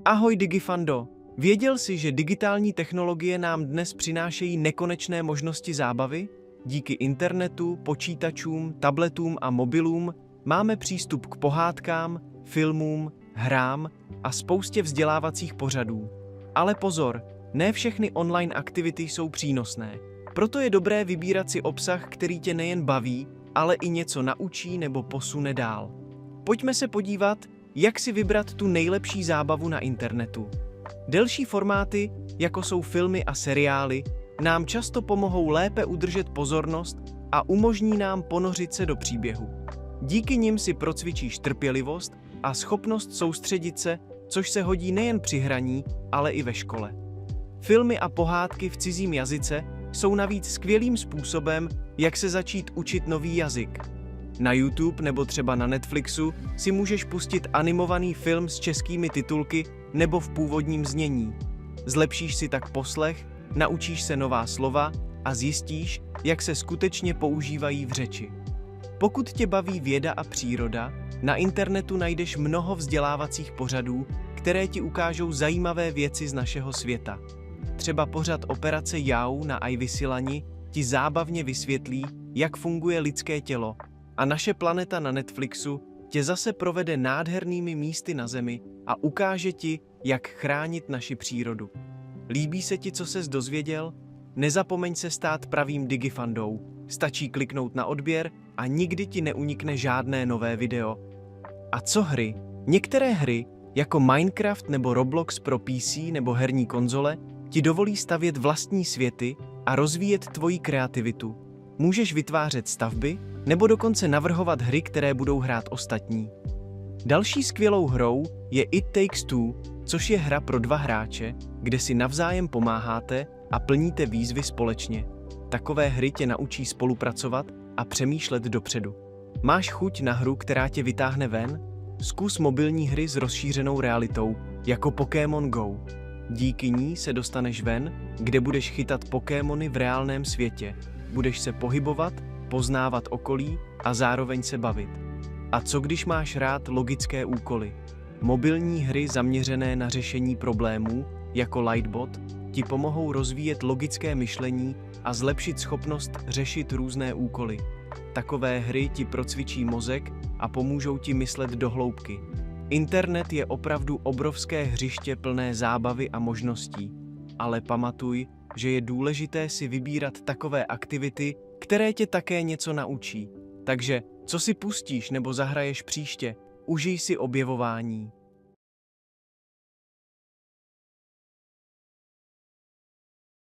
Ahoj Digifando! Věděl jsi, že digitální technologie nám dnes přinášejí nekonečné možnosti zábavy? Díky internetu, počítačům, tabletům a mobilům máme přístup k pohádkám, filmům, hrám a spoustě vzdělávacích pořadů. Ale pozor, ne všechny online aktivity jsou přínosné. Proto je dobré vybírat si obsah, který tě nejen baví, ale i něco naučí nebo posune dál. Pojďme se podívat, jak si vybrat tu nejlepší zábavu na internetu. Delší formáty, jako jsou filmy a seriály, nám často pomohou lépe udržet pozornost a umožní nám ponořit se do příběhu. Díky nim si procvičíš trpělivost a schopnost soustředit se, což se hodí nejen při hraní, ale i ve škole. Filmy a pohádky v cizím jazyce jsou navíc skvělým způsobem, jak se začít učit nový jazyk. Na YouTube nebo třeba na Netflixu si můžeš pustit animovaný film s českými titulky nebo v původním znění. Zlepšíš si tak poslech, naučíš se nová slova a zjistíš, jak se skutečně používají v řeči. Pokud tě baví věda a příroda, na internetu najdeš mnoho vzdělávacích pořadů, které ti ukážou zajímavé věci z našeho světa. Třeba pořad Operace Jau na iVysílani ti zábavně vysvětlí, jak funguje lidské tělo, a Naše planeta na Netflixu tě zase provede nádhernými místy na Zemi a ukáže ti, jak chránit naši přírodu. Líbí se ti, co ses dozvěděl? Nezapomeň se stát pravým Digifandou. Stačí kliknout na odběr a nikdy ti neunikne žádné nové video. A co hry? Některé hry, jako Minecraft nebo Roblox pro PC nebo herní konzole, ti dovolí stavět vlastní světy a rozvíjet tvoji kreativitu. Můžeš vytvářet stavby nebo dokonce navrhovat hry, které budou hrát ostatní. Další skvělou hrou je It Takes Two, což je hra pro 2 hráče, kde si navzájem pomáháte a plníte výzvy společně. Takové hry tě naučí spolupracovat a přemýšlet dopředu. Máš chuť na hru, která tě vytáhne ven? Zkus mobilní hry s rozšířenou realitou, jako Pokémon Go. Díky ní se dostaneš ven, kde budeš chytat Pokémony v reálném světě. Budeš se pohybovat, poznávat okolí a zároveň se bavit. A co když máš rád logické úkoly? Mobilní hry zaměřené na řešení problémů, jako Lightbot, ti pomohou rozvíjet logické myšlení a zlepšit schopnost řešit různé úkoly. Takové hry ti procvičí mozek a pomůžou ti myslet do hloubky. Internet je opravdu obrovské hřiště plné zábavy a možností, ale pamatuj, že je důležité si vybírat takové aktivity, které tě také něco naučí. Takže, co si pustíš nebo zahraješ příště, užij si objevování.